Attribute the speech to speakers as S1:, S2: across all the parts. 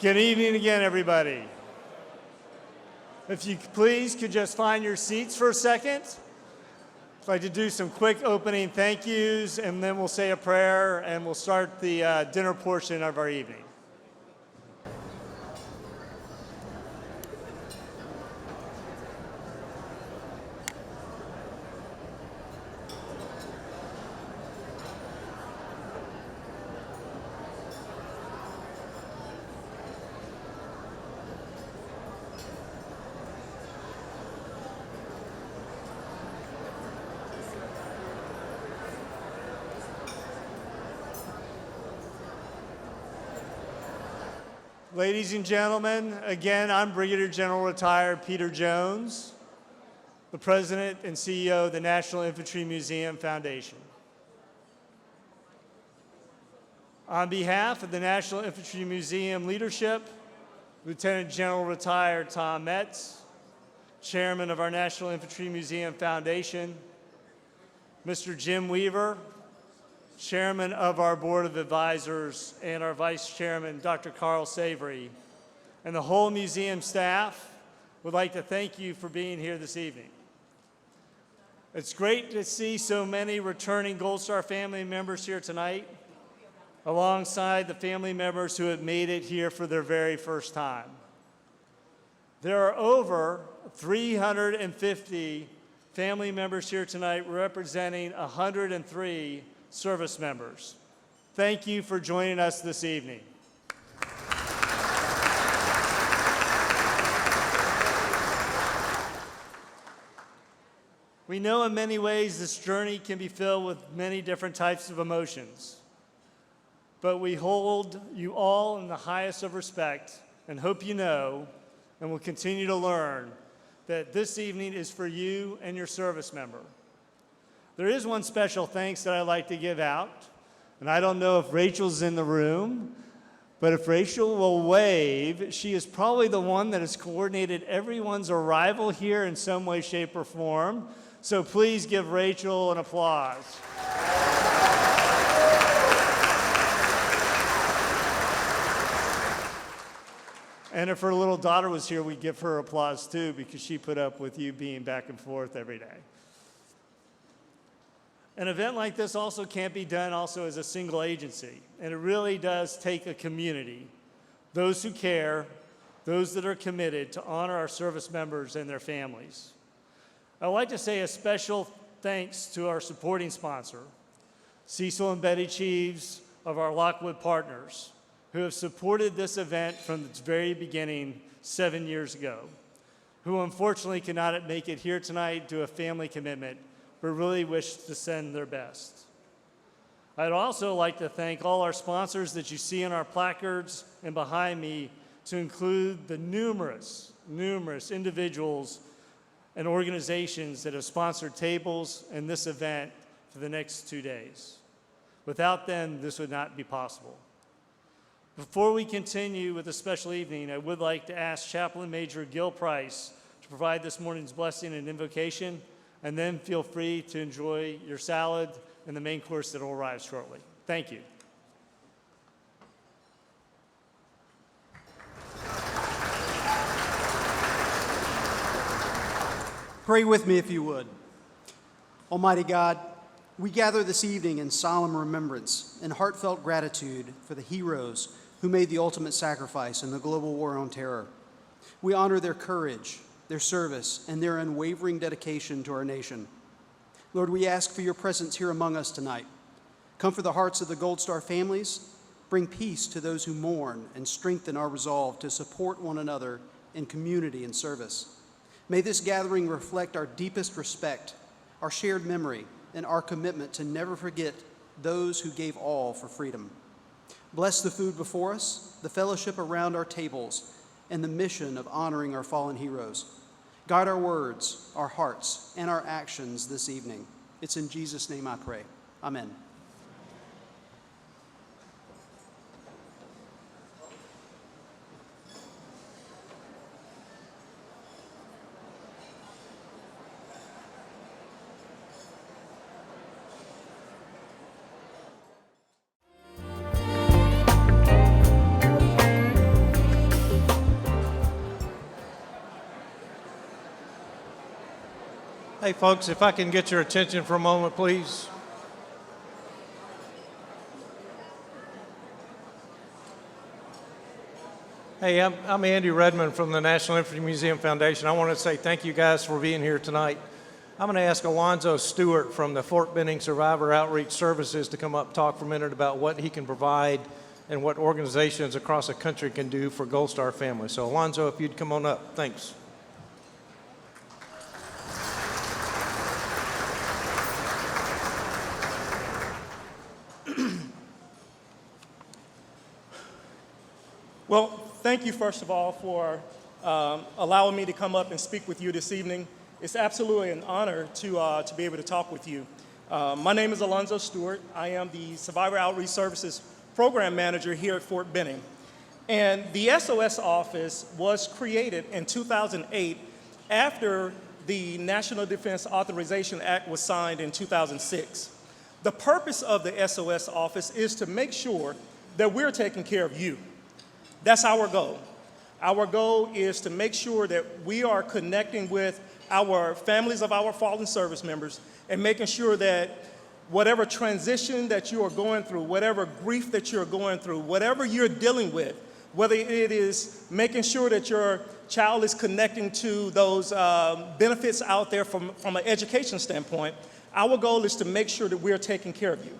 S1: Good evening again, everybody. If you please could just find your seats for a second. I'd like to do some quick opening thank yous, and then we'll say a prayer, and we'll start the dinner portion of our evening. Ladies and gentlemen, again, I'm Brigadier General Retired Peter Jones, the President and CEO of the National Infantry Museum Foundation. On behalf of the National Infantry Museum leadership, Lieutenant General Retired Tom Metz, Chairman of our National Infantry Museum Foundation, Mr. Jim Weaver, Chairman of our Board of Advisors, and our Vice Chairman, Dr. Carl Savory, and the whole museum staff would like to thank you for being here this evening. It's great to see so many returning Gold Star family members here tonight, alongside the family members who have made it here for their very first time. There are over 350 family members here tonight representing 103 service members. Thank you for joining us this evening. We know in many ways this journey can be filled with many different types of emotions, but we hold you all in the highest of respect and hope you know and will continue to learn that this evening is for you and your service member. There is one special thanks that I'd like to give out, and I don't know if Rachel's in the room, but if Rachel will wave, she is probably the one that has coordinated everyone's arrival here in some way, shape, or form. So please give Rachel an applause. And if her little daughter was here, we'd give her applause too, because she put up with you being back and forth every day. An event like this also can't be done also as a single agency, and it really does take a community, those who care, those that are committed to honor our service members and their families. I'd like to say a special thanks to our supporting sponsor, Cecil and Betty Cheeves of our Lockwood partners, who have supported this event from its very beginning 7 years ago, who unfortunately could not make it here tonight due to a family commitment, but really wish to send their best. I'd also like to thank all our sponsors that you see in our placards and behind me, to include the numerous individuals and organizations that have sponsored tables and this event for the next 2 days. Without them, this would not be possible. Before we continue with the special evening, I would like to ask Chaplain Major Gil Price to provide this morning's blessing and invocation, and then feel free to enjoy your salad and the main course that will arrive shortly. Thank you.
S2: Pray with me if you would. Almighty God, we gather this evening in solemn remembrance and heartfelt gratitude for the heroes who made the ultimate sacrifice in the global war on terror. We honor their courage, their service, and their unwavering dedication to our nation. Lord, we ask for your presence here among us tonight. Comfort the hearts of the Gold Star families, bring peace to those who mourn, and strengthen our resolve to support one another in community and service. May this gathering reflect our deepest respect, our shared memory, and our commitment to never forget those who gave all for freedom. Bless the food before us, the fellowship around our tables, and the mission of honoring our fallen heroes. Guide our words, our hearts, and our actions this evening. It's in Jesus' name I pray. Amen.
S3: Hey, folks, if I can get your attention for a moment, please. Hey, I'm Andy Redmond from the National Infantry Museum Foundation. I want to say thank you guys for being here tonight. I'm going to ask Alonzo Stewart from the Fort Benning Survivor Outreach Services to come up and talk for a minute about what he can provide and what organizations across the country can do for Gold Star families. So, Alonzo, if you'd come on up. Thanks.
S4: Well, thank you, first of all, for allowing me to come up and speak with you this evening. It's absolutely an honor to be able to talk with you. My name is Alonzo Stewart. I am the Survivor Outreach Services Program Manager here at Fort Benning. And the SOS office was created in 2008 after the National Defense Authorization Act was signed in 2006. The purpose of the SOS office is to make sure that we're taking care of you. That's our goal. Our goal is to make sure that we are connecting with our families of our fallen service members and making sure that whatever transition that you are going through, whatever grief that you're going through, whatever you're dealing with, whether it is making sure that your child is connecting to those benefits out there from an education standpoint, our goal is to make sure that we're taking care of you.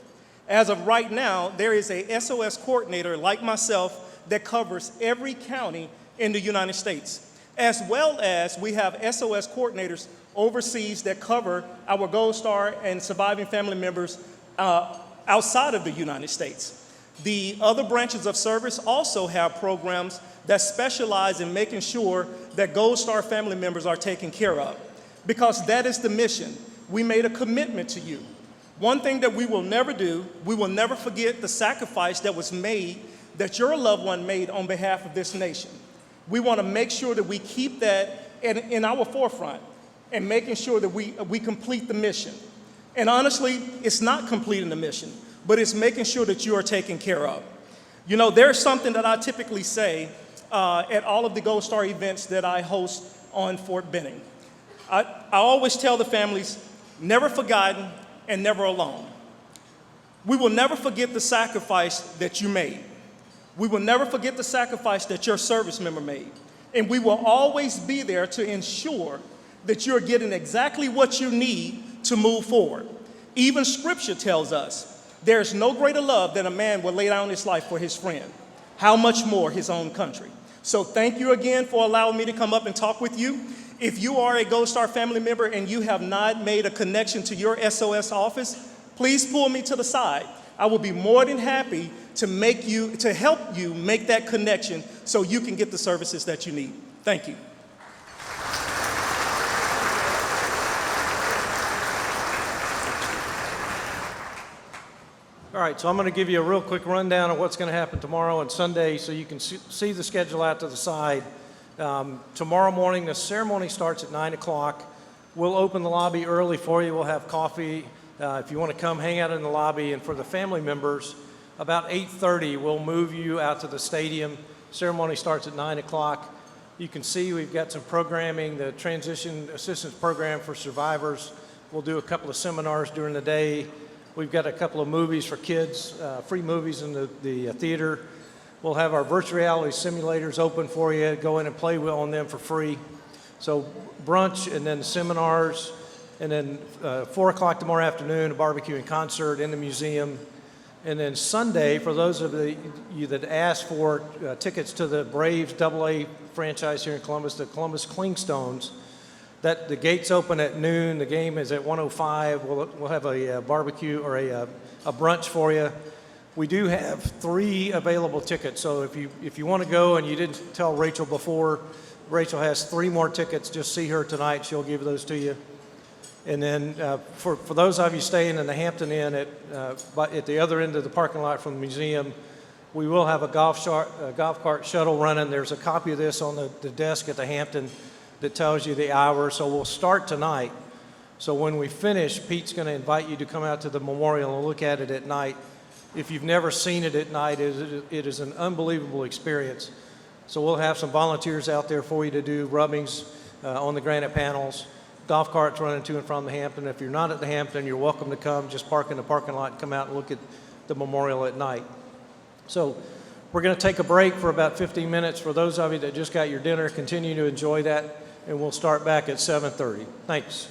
S4: As of right now, there is a SOS coordinator like myself that covers every county in the United States, as well as we have SOS coordinators overseas that cover our Gold Star and surviving family members outside of the United States. The other branches of service also have programs that specialize in making sure that Gold Star family members are taken care of, because that is the mission. We made a commitment to you. One thing that we will never do, we will never forget the sacrifice that was made, that your loved one made on behalf of this nation. We want to make sure that we keep that in our forefront and making sure that we complete the mission. And honestly, it's not completing the mission, but it's making sure that you are taken care of. You know, there's something that I typically say at all of the Gold Star events that I host on Fort Benning. I always tell the families, never forgotten and never alone. We will never forget the sacrifice that you made. We will never forget the sacrifice that your service member made. And we will always be there to ensure that you're getting exactly what you need to move forward. Even Scripture tells us there's no greater love than a man will lay down his life for his friend. How much more his own country? So thank you again for allowing me to come up and talk with you. If you are a Gold Star family member and you have not made a connection to your SOS office, please pull me to the side. I will be more than happy to help you make that connection so you can get the services that you need. Thank you.
S3: All right, so I'm going to give you a real quick rundown of what's going to happen tomorrow and Sunday so you can see the schedule out to the side. Tomorrow morning, the ceremony starts at 9 o'clock. We'll open the lobby early for you. We'll have coffee. If you want to come hang out in the lobby, and for the family members, about 8:30, we'll move you out to the stadium. Ceremony starts at 9 o'clock. You can see we've got some programming, the Transition Assistance Program for survivors. We'll do a couple of seminars during the day. We've got a couple of movies for kids, free movies in the theater. We'll have our virtual reality simulators open for you. Go in and play on them for free. So brunch and then seminars. And then 4 o'clock tomorrow afternoon, a barbecue and concert in the museum. And then Sunday, for those of you that asked for tickets to the Braves AA franchise here in Columbus, the Columbus Clingstones, that the gates open at noon. The game is at 1:05. We'll have a barbecue or a brunch for you. We do have 3 available tickets. So if you want to go and you didn't tell Rachel before, Rachel has 3 more tickets. Just see her tonight. She'll give those to you. And then for those of you staying in the Hampton Inn at the other end of the parking lot from the museum, we will have a golf cart shuttle running. There's a copy of this on the desk at the Hampton that tells you the hour. So we'll start tonight. So when we finish, Pete's going to invite you to come out to the memorial and look at it at night. If you've never seen it at night, it is an unbelievable experience. So we'll have some volunteers out there for you to do rubbings on the granite panels. golf carts running to and from the Hampton. If you're not at the Hampton, you're welcome to come. Just park in the parking lot and come out and look at the memorial at night. So we're going to take a break for about 15 minutes. For those of you that just got your dinner, continue to enjoy that, and we'll start back at 7:30. Thanks.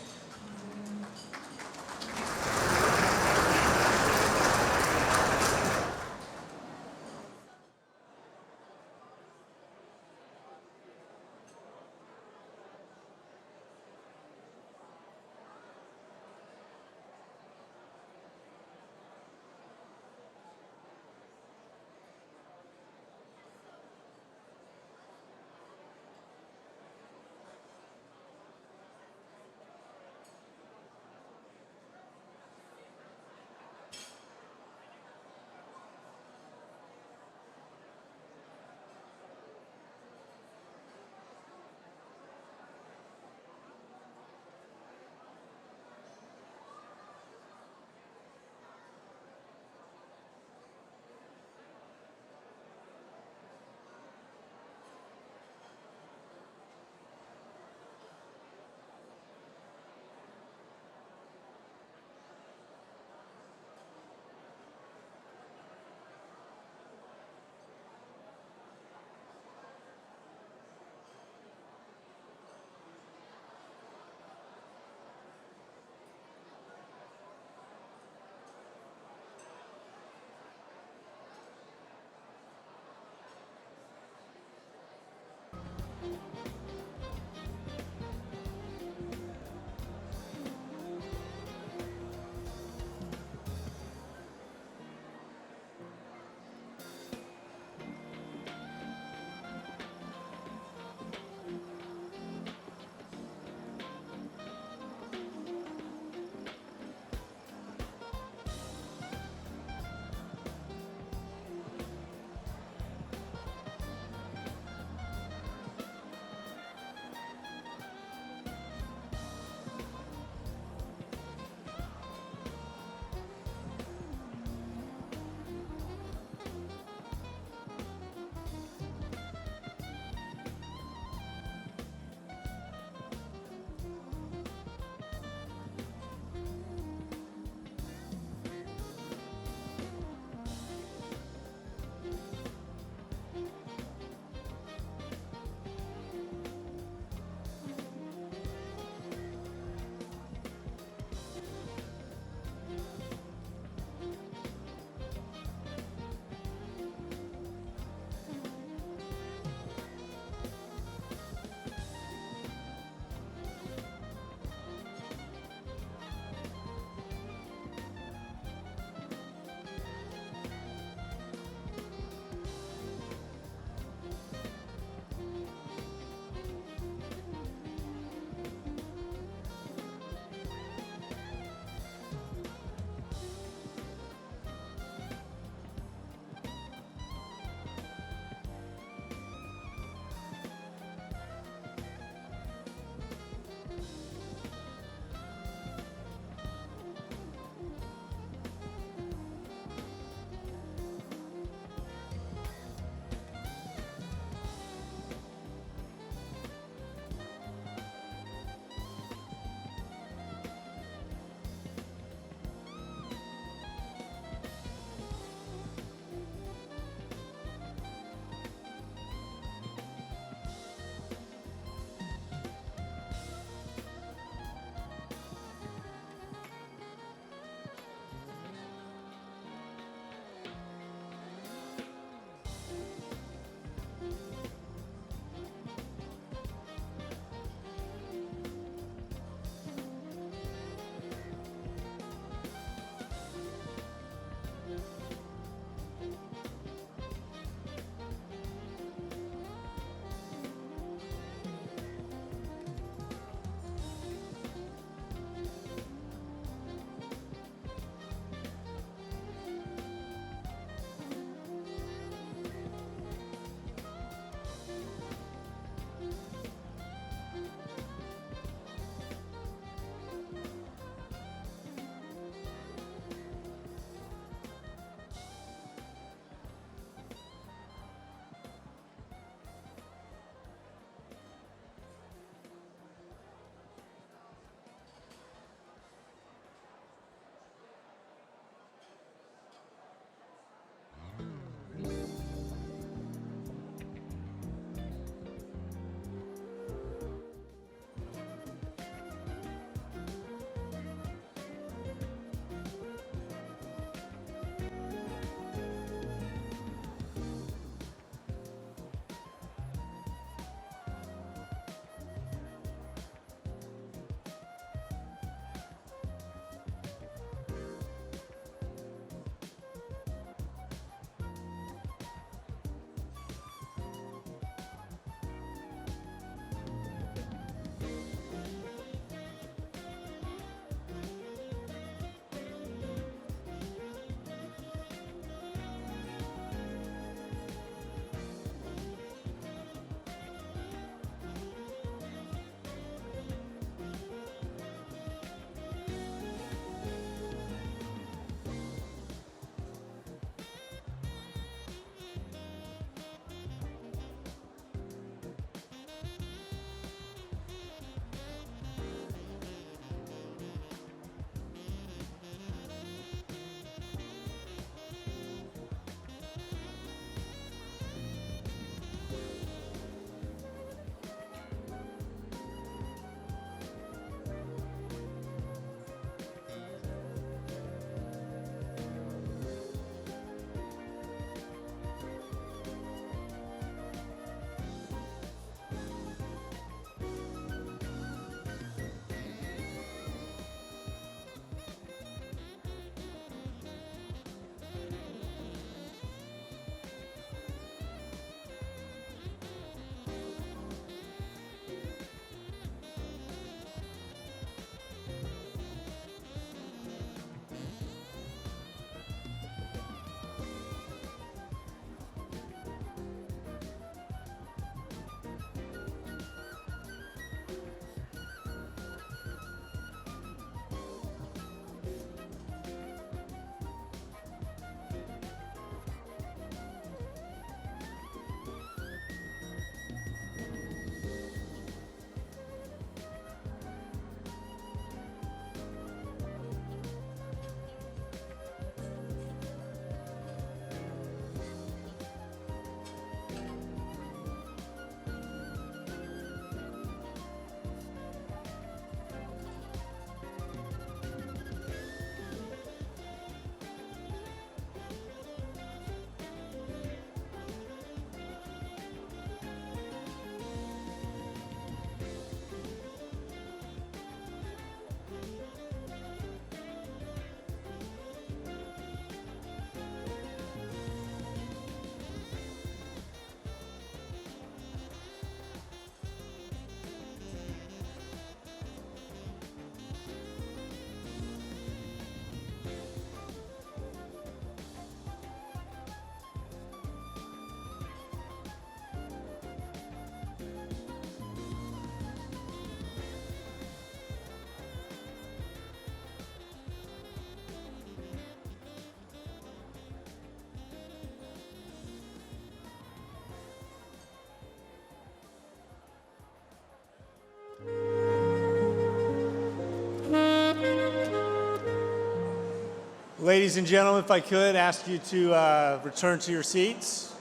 S1: Ladies and gentlemen, if I could ask you to return to your seats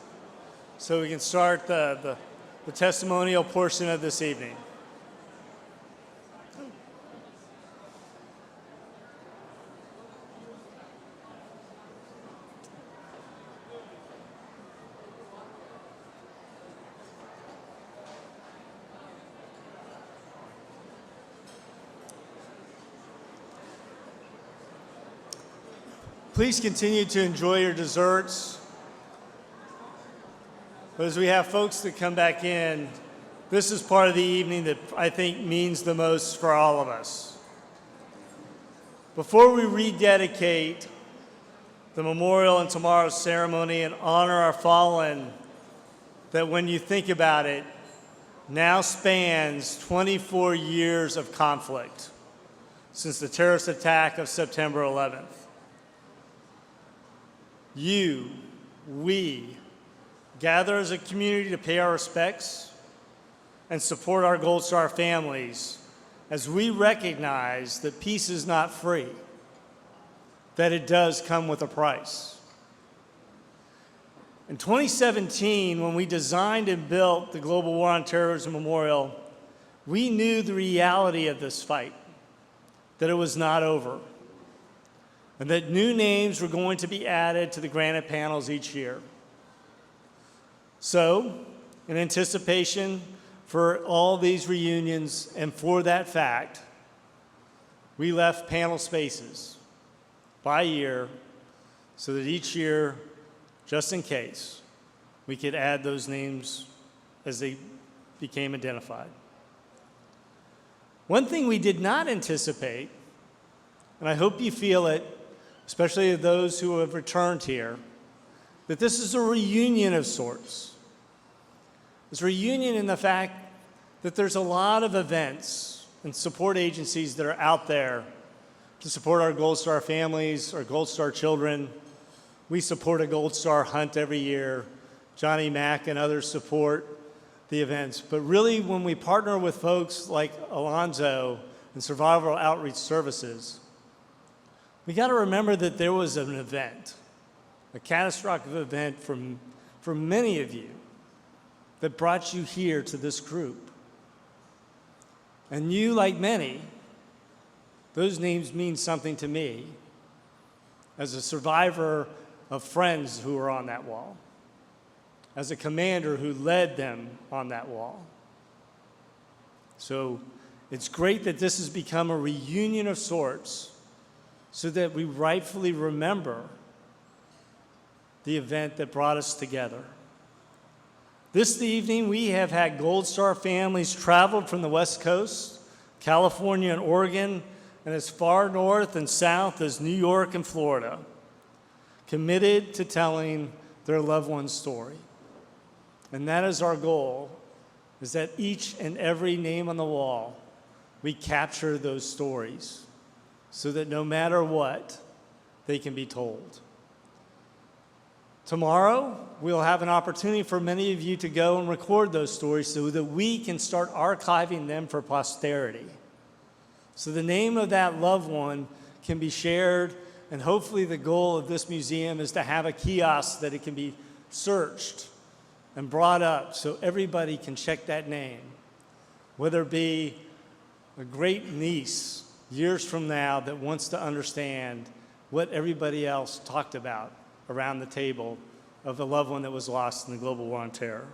S1: so we can start the testimonial portion of this evening. Please continue to enjoy your desserts. But as we have folks that come back in, this is part of the evening that I think means the most for all of us. Before we rededicate the memorial and tomorrow's ceremony and honor our fallen, that when you think about it, now spans 24 years of conflict since the terrorist attack of September 11th. We gather as a community to pay our respects and support our Gold Star families as we recognize that peace is not free, that it does come with a price. In 2017, when we designed and built the Global War on Terrorism Memorial, we knew the reality of this fight, that it was not over, and that new names were going to be added to the granite panels each year. So, in anticipation for all these reunions and for that fact, we left panel spaces by year so that each year, just in case, we could add those names as they became identified. One thing we did not anticipate, and I hope you feel it, especially those who have returned here, that this is a reunion of sorts. It's a reunion in the fact that there's a lot of events and support agencies that are out there to support our Gold Star families, our Gold Star children. We support a Gold Star hunt every year. Johnny Mack and others support the events. But really, when we partner with folks like Alonzo and Survival Outreach Services, we got to remember that there was an event, a catastrophic event for many of you that brought you here to this group. And you, like many, those names mean something to me as a survivor of friends who were on that wall, as a commander who led them on that wall. So it's great that this has become a reunion of sorts so that we rightfully remember the event that brought us together. This evening, we have had Gold Star families traveled from the West Coast, California and Oregon, and as far north and south as New York and Florida, committed to telling their loved one's story. And that is our goal, is that each and every name on the wall, we capture those stories so that no matter what, they can be told. Tomorrow, we'll have an opportunity for many of you to go and record those stories so that we can start archiving them for posterity. So the name of that loved one can be shared, and hopefully the goal of this museum is to have a kiosk that it can be searched and brought up so everybody can check that name, whether it be a great niece years from now that wants to understand what everybody else talked about around the table of the loved one that was lost in the global war on terror.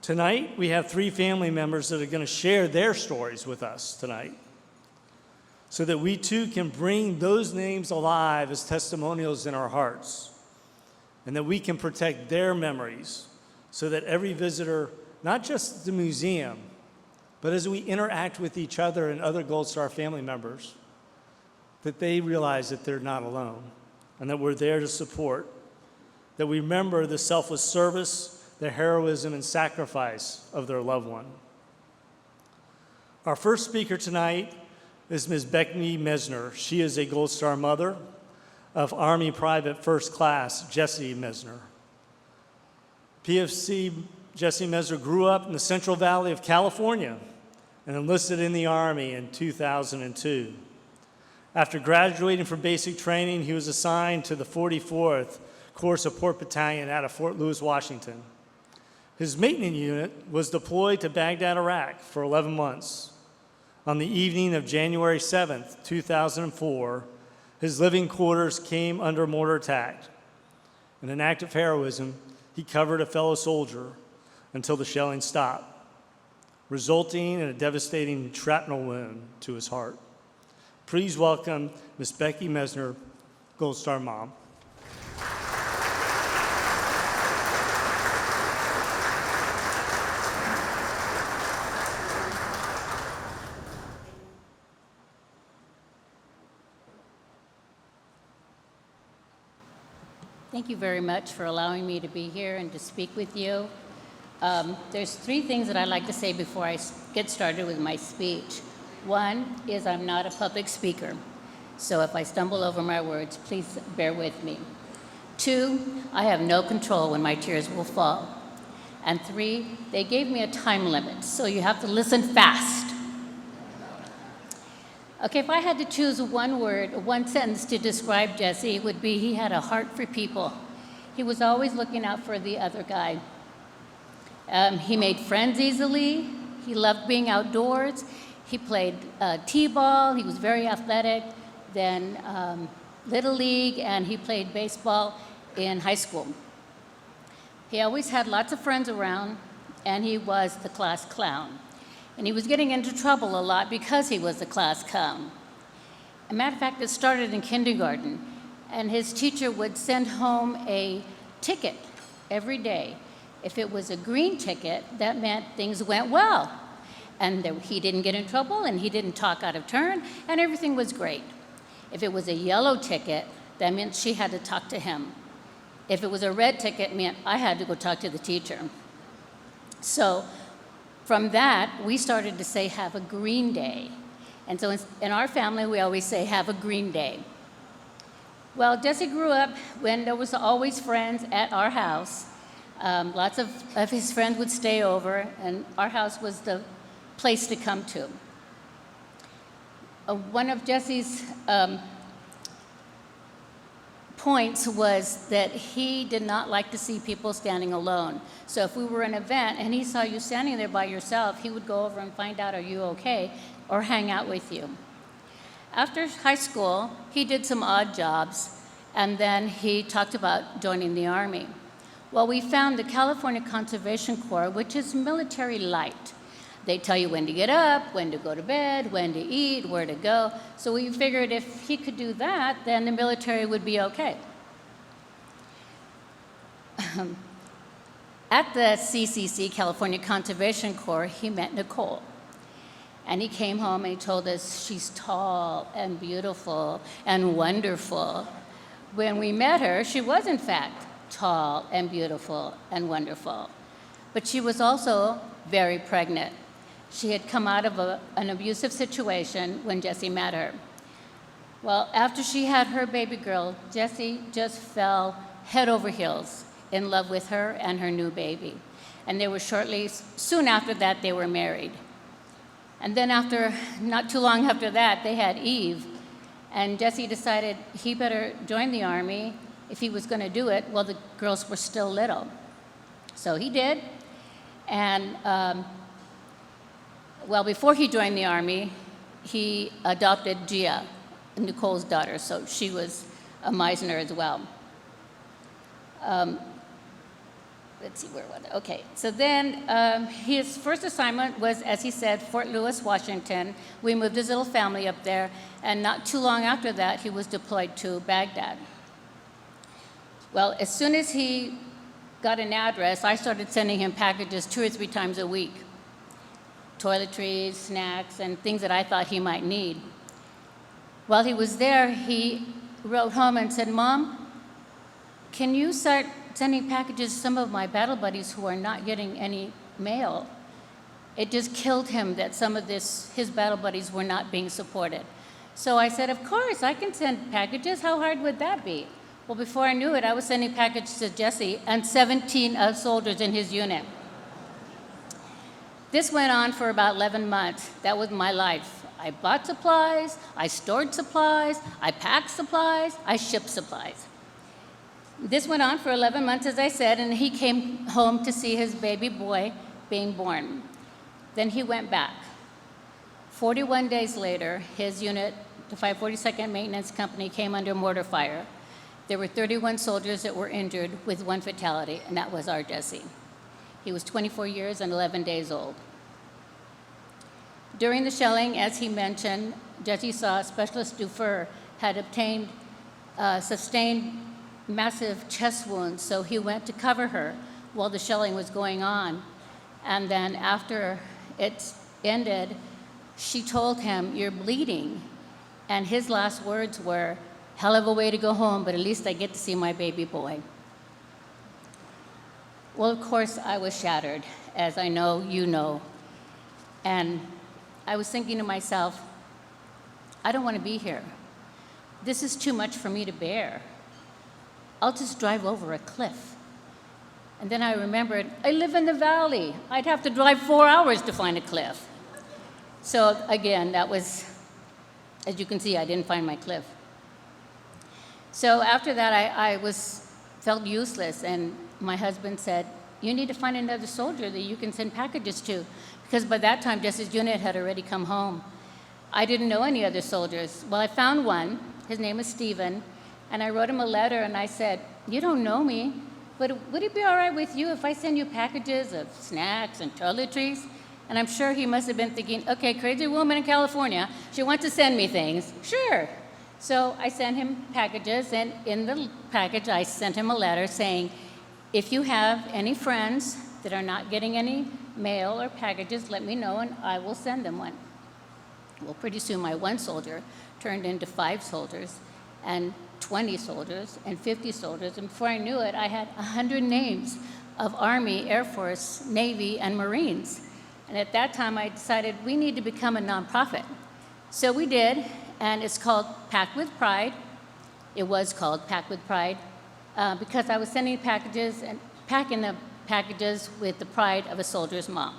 S1: Tonight, we have 3 family members that are going to share their stories with us tonight so that we too can bring those names alive as testimonials in our hearts and that we can protect their memories so that every visitor, not just the museum, but as we interact with each other and other Gold Star family members, that they realize that they're not alone and that we're there to support, that we remember the selfless service, the heroism, and sacrifice of their loved one. Our first speaker tonight is Ms. Becky Mesner. She is a Gold Star mother of Army Private First Class Jesse Mesner. PFC Jesse Mesner grew up in the Central Valley of California and enlisted in the Army in 2002. After graduating from basic training, he was assigned to the 44th Corps Support Battalion out of Fort Lewis, Washington. His maintenance unit was deployed to Baghdad, Iraq for 11 months. On the evening of January 7th, 2004, his living quarters came under mortar attack. In an act of heroism, he covered a fellow soldier until the shelling stopped, resulting in a devastating shrapnel wound to his heart. Please welcome Miss Becky Mesner, Gold Star Mom.
S5: Thank you very much for allowing me to be here and to speak with you. There's three things that I'd like to say before I get started with my speech. One is I'm not a public speaker, so if I stumble over my words, please bear with me. Two, I have no control when my tears will fall. And three, they gave me a time limit, so you have to listen fast. Okay, if I had to choose one word, one sentence to describe Jesse, it would be he had a heart for people. He was always looking out for the other guy. He made friends easily. He loved being outdoors. He played t-ball. He was very athletic. Then Little League, and he played baseball in high school. He always had lots of friends around, and he was the class clown. And he was getting into trouble a lot because he was the class clown. As a matter of fact, it started in kindergarten, and his teacher would send home a ticket every day. If it was a green ticket, that meant things went well. And he didn't get in trouble, and he didn't talk out of turn, and everything was great. If it was a yellow ticket, that meant she had to talk to him. If it was a red ticket, it meant I had to go talk to the teacher. So from that, we started to say, have a green day. And so in our family, we always say, have a green day. Well, Jesse grew up when there was always friends at our house. Lots of his friends would stay over, and our house was the place to come to. One of Jesse's points was that he did not like to see people standing alone. So if we were in an event and he saw you standing there by yourself, he would go over and find out, are you okay, or hang out with you. After high school, he did some odd jobs, and then he talked about joining the Army. Well, we found the California Conservation Corps, which is military light. They tell you when to get up, when to go to bed, when to eat, where to go. So we figured if he could do that, then the military would be okay. At the CCC, California Conservation Corps, he met Nicole. And he came home and he told us she's tall and beautiful and wonderful. When we met her, she was in fact tall and beautiful and wonderful. But she was also very pregnant. She had come out of an abusive situation when Jesse met her. Well, after she had her baby girl, Jesse just fell head over heels in love with her and her new baby. And they were soon after that, they were married. And then not too long after that, they had Eve. And Jesse decided he better join the Army if he was going to do it while the girls were still little. So he did. And before he joined the Army, he adopted Gia, Nicole's daughter, so she was a Meisner as well. Let's see, where was it? Okay, so then his first assignment was, as he said, Fort Lewis, Washington. We moved his little family up there, and not too long after that, he was deployed to Baghdad. Well, as soon as he got an address, I started sending him packages 2 or 3 times a week. Toiletries, snacks, and things that I thought he might need. While he was there, he wrote home and said, "Mom, can you start sending packages to some of my battle buddies who are not getting any mail?" It just killed him that some of his battle buddies were not being supported. So I said, "Of course, I can send packages. How hard would that be?" Well, before I knew it, I was sending packages to Jesse and 17 soldiers in his unit. This went on for about 11 months. That was my life. I bought supplies, I stored supplies, I packed supplies, I shipped supplies. This went on for 11 months, as I said, and he came home to see his baby boy being born. Then he went back. 41 days later, his unit, the 542nd Maintenance Company, came under mortar fire. There were 31 soldiers that were injured with one fatality, and that was our Jesse. He was 24 years and 11 days old. During the shelling, as he mentioned, Jesse saw Specialist Dufour had sustained massive chest wounds, so he went to cover her while the shelling was going on. And then after it ended, she told him, "You're bleeding." And his last words were, "Hell of a way to go home, but at least I get to see my baby boy." Well, of course, I was shattered, as I know you know. And I was thinking to myself, I don't want to be here. This is too much for me to bear. I'll just drive over a cliff. And then I remembered, I live in the valley. I'd have to drive 4 hours to find a cliff. So again, that was, as you can see, I didn't find my cliff. So after that, I felt useless, and my husband said, "You need to find another soldier that you can send packages to," because by that time, Jesse's unit had already come home. I didn't know any other soldiers. Well, I found one. His name is Stephen, and I wrote him a letter, and I said, "You don't know me, but would it be all right with you if I send you packages of snacks and toiletries?" And I'm sure he must have been thinking, okay, crazy woman in California, she wants to send me things. Sure. So I sent him packages, and in the package, I sent him a letter saying, if you have any friends that are not getting any mail or packages, let me know, and I will send them one. Well, pretty soon, my one soldier turned into 5 soldiers, and 20 soldiers, and 50 soldiers, and before I knew it, I had 100 names of Army, Air Force, Navy, and Marines. And at that time, I decided we need to become a nonprofit. So we did, and it's called Pack with Pride. It was called Pack with Pride because I was sending packages and packing the packages with the pride of a soldier's mom.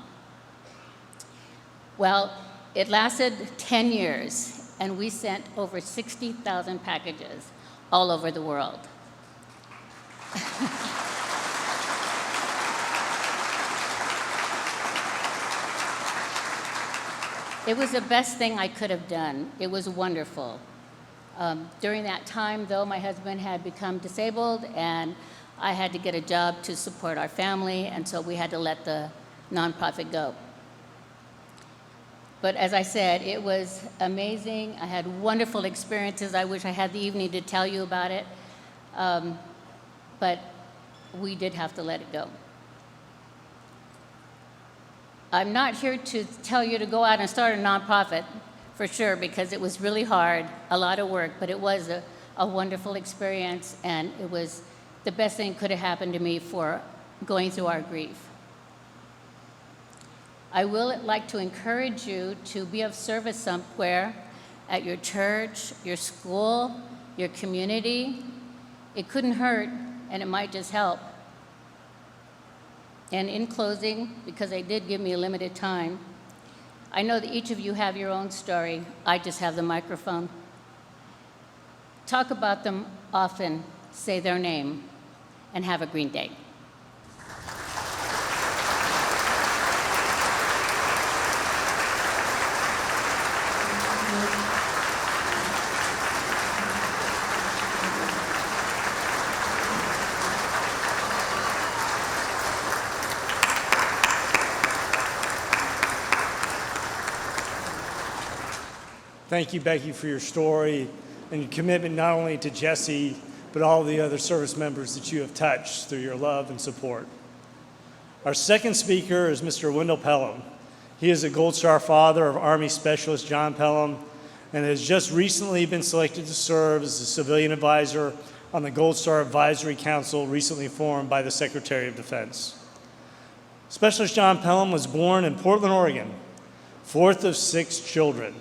S5: Well, it lasted 10 years, and we sent over 60,000 packages all over the world. It was the best thing I could have done. It was wonderful. During that time, though, my husband had become disabled, and I had to get a job to support our family, and so we had to let the nonprofit go. But as I said, it was amazing. I had wonderful experiences. I wish I had the evening to tell you about it, but we did have to let it go. I'm not here to tell you to go out and start a nonprofit, for sure, because it was really hard, a lot of work, but it was a wonderful experience, and it was the best thing that could have happened to me for going through our grief. I will like to encourage you to be of service somewhere, at your church, your school, your community. It couldn't hurt, and it might just help. And in closing, because they did give me a limited time, I know that each of you have your own story. I just have the microphone. Talk about them often, say their name, and have a green day.
S1: Thank you, Becky, for your story and your commitment not only to Jesse, but all the other service members that you have touched through your love and support. Our second speaker is Mr. Wendell Pelham. He is a Gold Star father of Army Specialist John Pelham and has just recently been selected to serve as a civilian advisor on the Gold Star Advisory Council recently formed by the Secretary of Defense. Specialist John Pelham was born in Portland, Oregon, 4th of 6 children.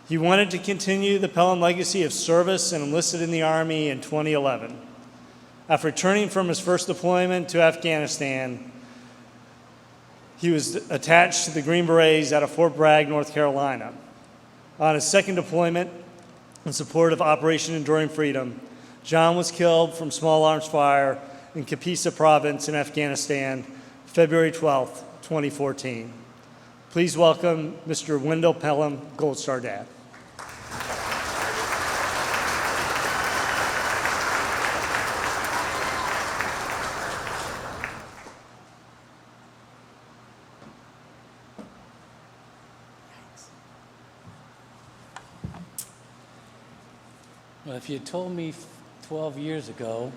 S1: He wanted to continue the Pelham legacy of service and enlisted in the Army in 2011. After returning from his first deployment to Afghanistan, he was attached to the Green Berets out of Fort Bragg, North Carolina. On his second deployment in support of Operation Enduring Freedom, John was killed from small arms fire in Kapisa province in Afghanistan, February 12th, 2014. Please welcome Mr. Wendell Pelham, Gold Star Dad.
S6: Well, if you had told me 12 years ago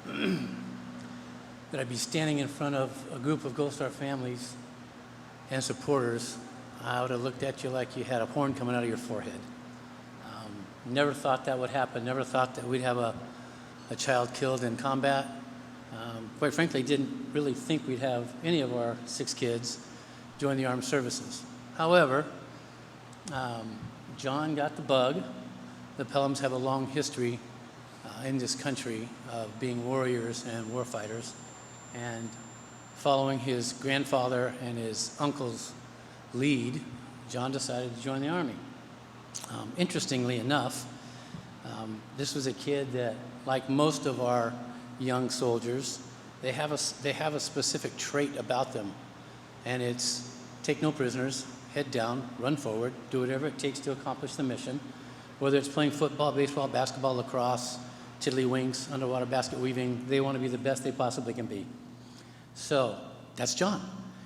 S6: that I'd be standing in front of a group of Gold Star families and supporters, I would have looked at you like you had a horn coming out of your forehead. Never thought that would happen, never thought that we'd have a child killed in combat. Quite frankly, didn't really think we'd have any of our 6 kids join the armed services. However, John got the bug. The Pelhams have a long history in this country of being warriors and warfighters. And following his grandfather and his uncle's lead, John decided to join the Army. Interestingly enough, this was a kid that, like most of our young soldiers, they have a specific trait about them, and it's take no prisoners, head down, run forward, do whatever it takes to accomplish the mission, whether it's playing football, baseball, basketball, lacrosse, tiddlywinks, underwater basket weaving. They want to be the best they possibly can be. So that's John.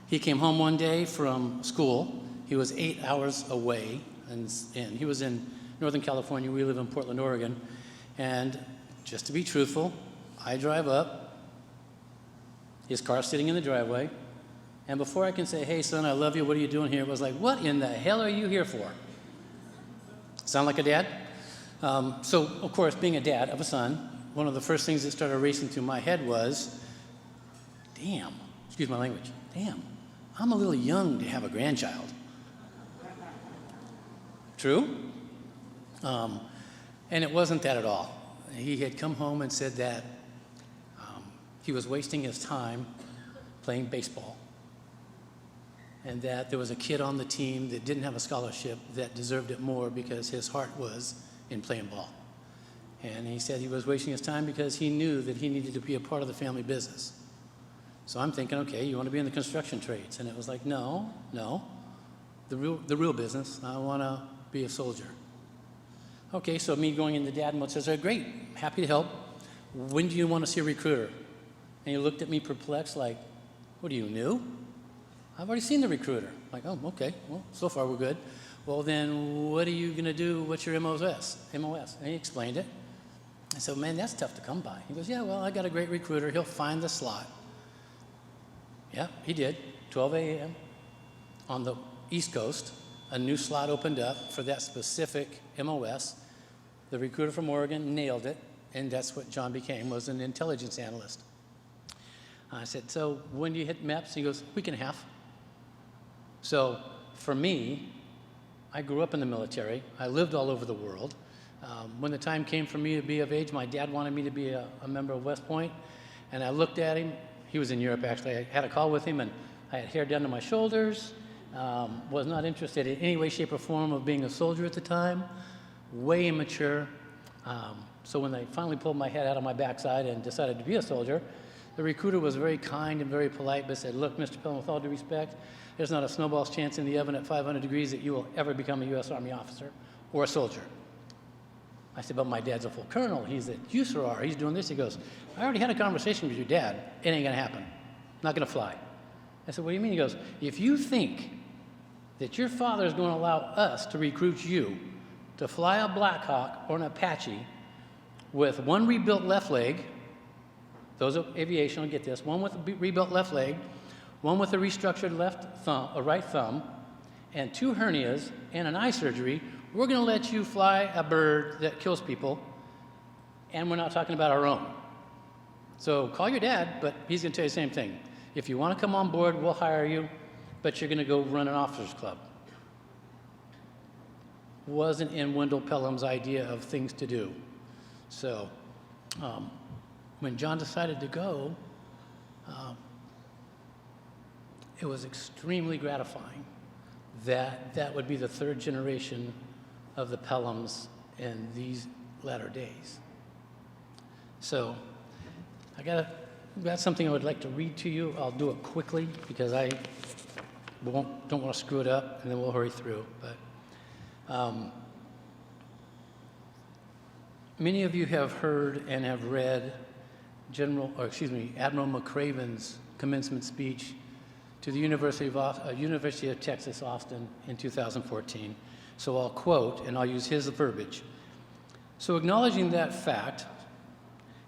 S6: He came home one day from school. He was 8 hours away, and he was in Northern California. We live in Portland, Oregon. And just to be truthful, I drive up. His car's sitting in the driveway. And before I can say, hey, son, I love you, what are you doing here? It was like, what in the hell are you here for? Sound like a dad? So, of course, being a dad of a son, one of the first things that started racing through my head was, damn, excuse my language, damn, I'm a little young to have a grandchild. True? And it wasn't that at all. He had come home and said that he was wasting his time playing baseball, and that there was a kid on the team that didn't have a scholarship that deserved it more because his heart was in playing ball. And he said he was wasting his time because he knew that he needed to be a part of the family business. So I'm thinking, okay, you want to be in the construction trades? And it was like, no, the real business. I want to be a soldier. Okay, so me going into dad mode says, great, happy to help. When do you want to see a recruiter? And he looked at me perplexed like, what, are you new? I've already seen the recruiter. I'm like, oh, okay, well, so far we're good. Well, then what are you going to do? What's your MOS? And he explained it. I said, man, that's tough to come by. He goes, yeah, well, I got a great recruiter. He'll find the slot. Yeah, he did. 12 a.m. on the East Coast, a new slot opened up for that specific MOS. The recruiter from Oregon nailed it, and that's what John became, was an intelligence analyst. I said, so when do you hit MEPS? He goes, week and a half. So for me, I grew up in the military. I lived all over the world. When the time came for me to be of age, my dad wanted me to be a member of West Point, and I looked at him. He was in Europe, actually. I had a call with him, and I had hair down to my shoulders, was not interested in any way, shape, or form of being a soldier at the time, way immature. So when they finally pulled my head out of my backside and decided to be a soldier, the recruiter was very kind and very polite, but said, look, Mr. Pelham, with all due respect, there's not a snowball's chance in the oven at 500 degrees that you will ever become a U.S. Army officer or a soldier. I said, but my dad's a full colonel. He's at USAR. He's doing this. He goes, I already had a conversation with your dad. It ain't going to happen. Not going to fly. I said, what do you mean? He goes, if you think that your father is going to allow us to recruit you to fly a Black Hawk or an Apache with one rebuilt left leg, those of aviation will get this, one with a rebuilt left leg, one with a restructured right thumb, and 2 hernias and an eye surgery, we're going to let you fly a bird that kills people, and we're not talking about our own. So call your dad, but he's going to tell you the same thing. If you want to come on board, we'll hire you, but you're going to go run an officers club. Wasn't in Wendell Pelham's idea of things to do. So when John decided to go, it was extremely gratifying that that would be the third generation of the Pelhams in these latter days. So I got something I would like to read to you. I'll do it quickly because I don't want to screw it up, and then we'll hurry through. But many of you have heard and have read Admiral McRaven's commencement speech to the University of Texas, Austin in 2014. So I'll quote, and I'll use his verbiage. So acknowledging that fact,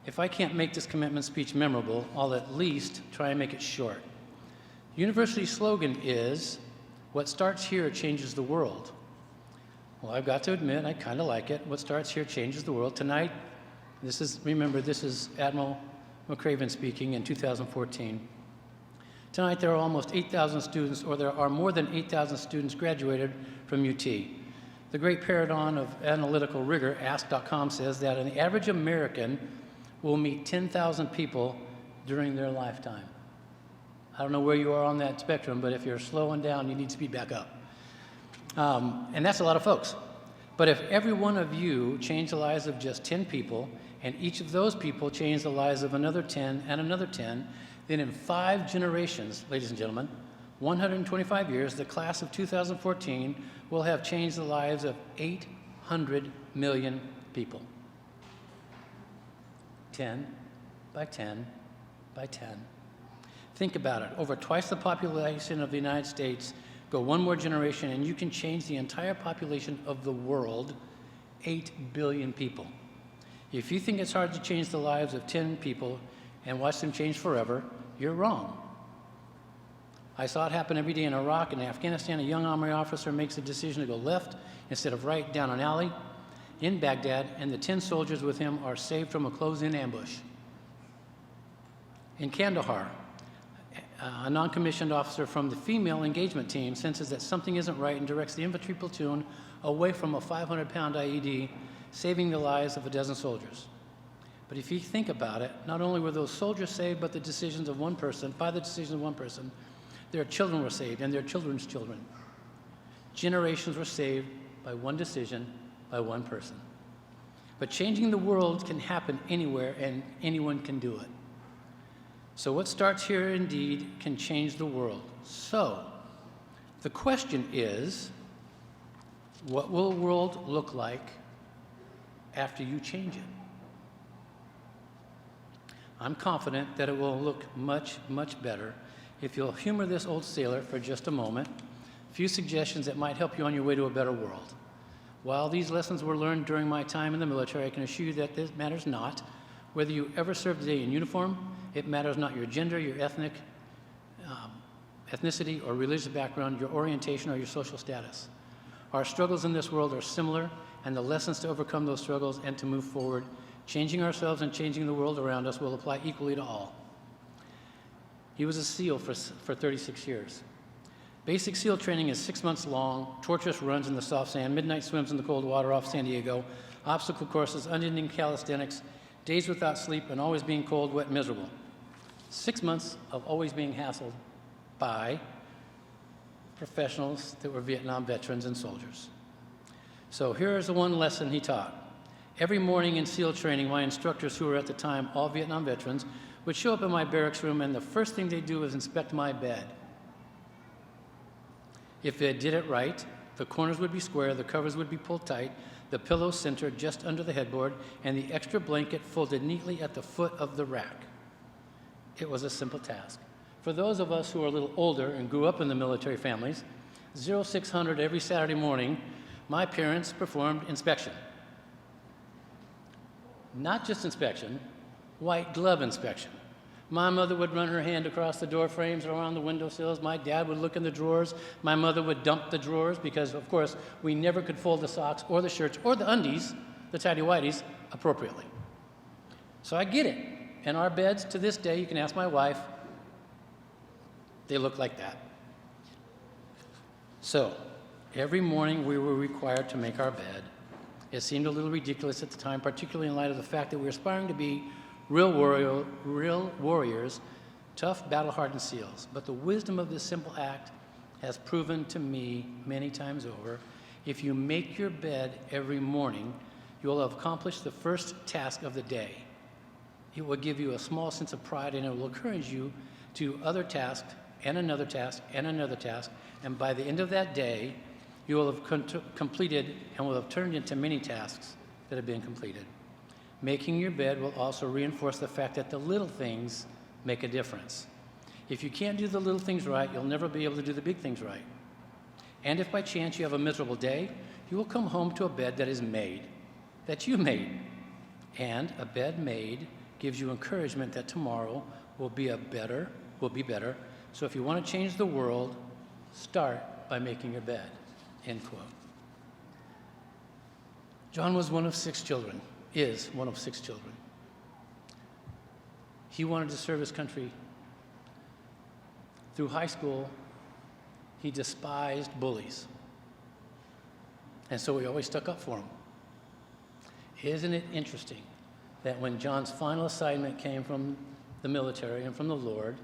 S6: if I can't make this commencement speech memorable, I'll at least try and make it short. University slogan is, "What starts here changes the world." Well, I've got to admit, I kind of like it. What starts here changes the world. Tonight, this is Admiral McRaven speaking in 2014. Tonight, there are almost 8,000 students, or there are more than 8,000 students graduated from UT. The great paradigm of analytical rigor, Ask.com, says that an average American will meet 10,000 people during their lifetime. I don't know where you are on that spectrum, but if you're slowing down, you need to speed back up. And that's a lot of folks. But if every one of you changed the lives of just 10 people, and each of those people changed the lives of another 10 and another 10, then in 5 generations, ladies and gentlemen, 125 years, the class of 2014 will have changed the lives of 800 million people. 10 by 10 by 10. Think about it. Over twice the population of the United States, go one more generation, and you can change the entire population of the world, 8 billion people. If you think it's hard to change the lives of 10 people and watch them change forever, you're wrong. I saw it happen every day in Iraq and Afghanistan. A young army officer makes a decision to go left instead of right down an alley in Baghdad, and the 10 soldiers with him are saved from a closed-in ambush. In Kandahar, a non-commissioned officer from the female engagement team senses that something isn't right and directs the infantry platoon away from a 500-pound IED, saving the lives of a dozen soldiers. But if you think about it, not only were those soldiers saved, but by the decisions of one person, their children were saved and their children's children. Generations were saved by one decision, by one person. But changing the world can happen anywhere, and anyone can do it. So what starts here indeed can change the world. So the question is, what will the world look like after you change it? I'm confident that it will look much, much better. If you'll humor this old sailor for just a moment, a few suggestions that might help you on your way to a better world. While these lessons were learned during my time in the military, I can assure you that this matters not. Whether you ever served a day in uniform, it matters not your gender, your ethnicity or religious background, your orientation or your social status. Our struggles in this world are similar, and the lessons to overcome those struggles and to move forward, changing ourselves and changing the world around us, will apply equally to all. He was a SEAL for 36 years. Basic SEAL training is 6 months long, torturous runs in the soft sand, midnight swims in the cold water off San Diego, obstacle courses, unending calisthenics, days without sleep, and always being cold, wet, miserable. 6 months of always being hassled by professionals that were Vietnam veterans and soldiers. So here is the one lesson he taught. Every morning in SEAL training, my instructors, who were at the time all Vietnam veterans, would show up in my barracks room, and the first thing they'd do is inspect my bed. If they did it right, the corners would be square, the covers would be pulled tight, the pillow centered just under the headboard, and the extra blanket folded neatly at the foot of the rack. It was a simple task. For those of us who are a little older and grew up in the military families, 0600 every Saturday morning, my parents performed inspection. Not just inspection, white glove inspection. My mother would run her hand across the door frames or around the windowsills. My dad would look in the drawers. My mother would dump the drawers because, of course, we never could fold the socks or the shirts or the undies, the tighty-whities, appropriately. So I get it. And our beds, to this day, you can ask my wife, they look like that. So every morning we were required to make our bed. It seemed a little ridiculous at the time, particularly in light of the fact that we were aspiring to be real warriors, tough, battle-hardened SEALs. But the wisdom of this simple act has proven to me many times over, if you make your bed every morning, you will have accomplished the first task of the day. It will give you a small sense of pride, and it will encourage you to other tasks and another task and another task. And by the end of that day, you will have completed and will have turned into many tasks that have been completed. Making your bed will also reinforce the fact that the little things make a difference. If you can't do the little things right, you'll never be able to do the big things right. And if by chance you have a miserable day, you will come home to a bed that is made, that you made. And a bed made gives you encouragement that tomorrow will be better. So if you want to change the world, start by making your bed, end quote. John was one of 6 children, is one of 6 children. He wanted to serve his country. Through high school, he despised bullies. And so he always stuck up for them. Isn't it interesting that when John's final assignment came from the military and from the Lord,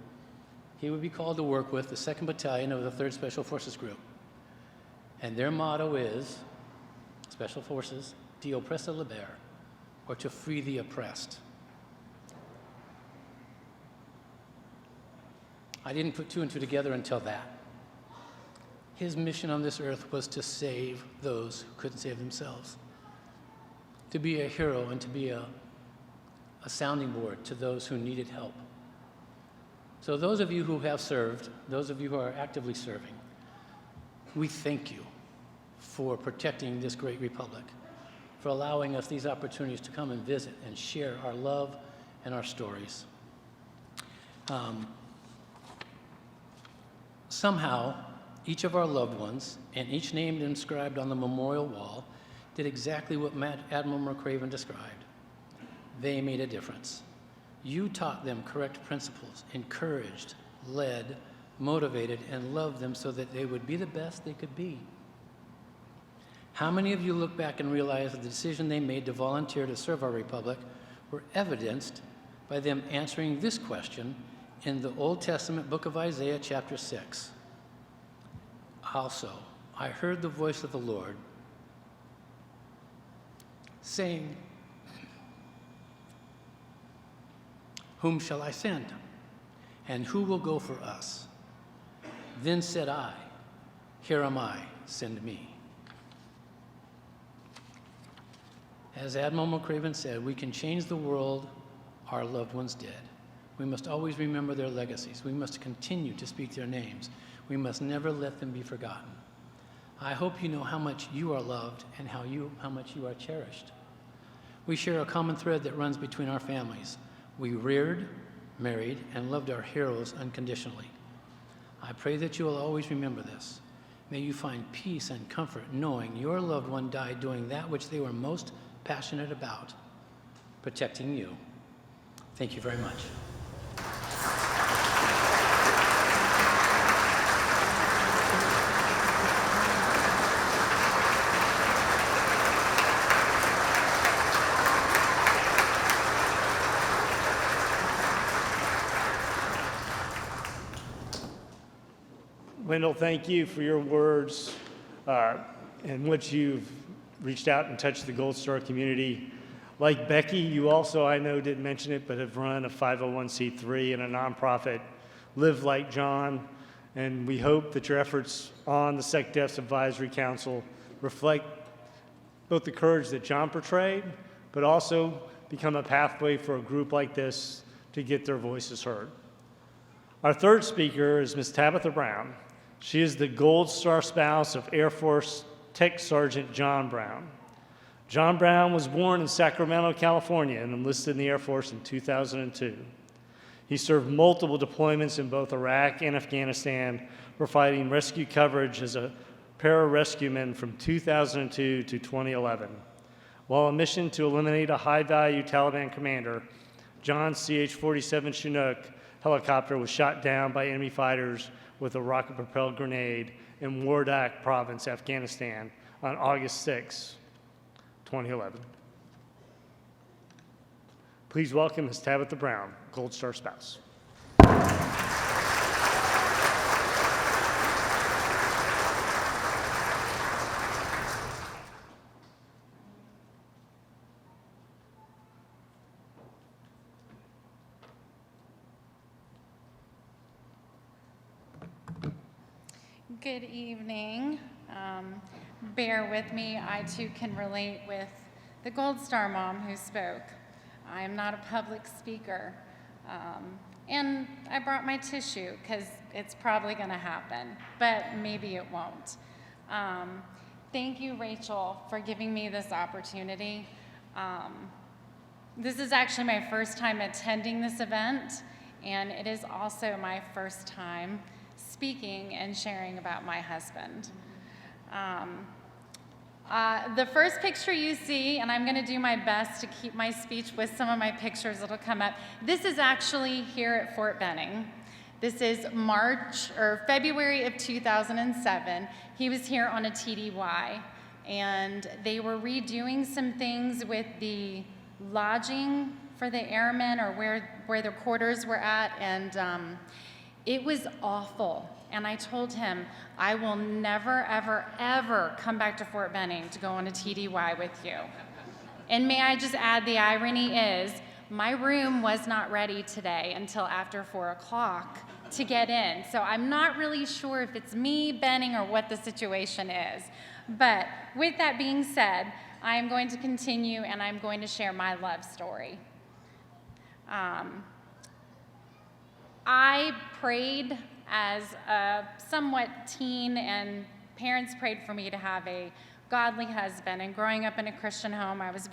S6: he would be called to work with the 2nd Battalion of the 3rd Special Forces Group. And their motto is, Special Forces, de oppressa liber, or to free the oppressed. I didn't put 2 and 2 together until that. His mission on this earth was to save those who couldn't save themselves, to be a hero and to be a sounding board to those who needed help. So those of you who have served, those of you who are actively serving, we thank you for protecting this great republic, for allowing us these opportunities to come and visit and share our love and our stories. Somehow, each of our loved ones, and each named and inscribed on the memorial wall, did exactly what Admiral McRaven described. They made a difference. You taught them correct principles, encouraged, led, motivated, and loved them so that they would be the best they could be. How many of you look back and realize that the decision they made to volunteer to serve our republic were evidenced by them answering this question in the Old Testament book of Isaiah, chapter 6? Also, I heard the voice of the Lord saying, "Whom shall I send? And who will go for us?" Then said I, "Here am I, send me." As Admiral McRaven said, we can change the world our loved ones did. We must always remember their legacies. We must continue to speak their names. We must never let them be forgotten. I hope you know how much you are loved and how much you are cherished. We share a common thread that runs between our families. We reared, married, and loved our heroes unconditionally. I pray that you will always remember this. May you find peace and comfort knowing your loved one died doing that which they were most passionate about, protecting you. Thank you very much.
S1: Wendell, thank you for your words and what you've reached out and touched the Gold Star community. Like Becky, you also, I know, didn't mention it, but have run a 501c3 and a nonprofit, Live Like John, and we hope that your efforts on the SecDef's Advisory Council reflect both the courage that John portrayed, but also become a pathway for a group like this to get their voices heard. Our third speaker is Ms. Tabitha Brown. She is the Gold Star spouse of Air Force Tech Sergeant John Brown. John Brown was born in Sacramento, California, and enlisted in the Air Force in 2002. He served multiple deployments in both Iraq and Afghanistan, providing rescue coverage as a pararescueman from 2002 to 2011. While on a mission to eliminate a high-value Taliban commander, John's CH-47 Chinook helicopter was shot down by enemy fighters with a rocket-propelled grenade in Wardak province, Afghanistan, on August 6, 2011. Please welcome Ms. Tabitha Brown, Gold Star spouse.
S7: Good evening. Bear with me. I too can relate with the Gold Star mom who spoke. I am not a public speaker. And I brought my tissue because it's probably going to happen, but maybe it won't. Thank you, Rachel, for giving me this opportunity. This is actually my first time attending this event, and it is also my first time speaking and sharing about my husband. The first picture you see, and I'm going to do my best to keep my speech with some of my pictures that'll come up. This is actually here at Fort Benning. This is February of 2007. He was here on a TDY, and they were redoing some things with the lodging for the airmen, or where their quarters were at, and it was awful. And I told him, I will never, ever, ever come back to Fort Benning to go on a TDY with you. And may I just add, the irony is, my room was not ready today until after 4 o'clock to get in. So I'm not really sure if it's me, Benning, or what the situation is. But with that being said, I am going to continue and I'm going to share my love story. I prayed as a somewhat teen, and parents prayed for me to have a godly husband. And growing up in a Christian home, I was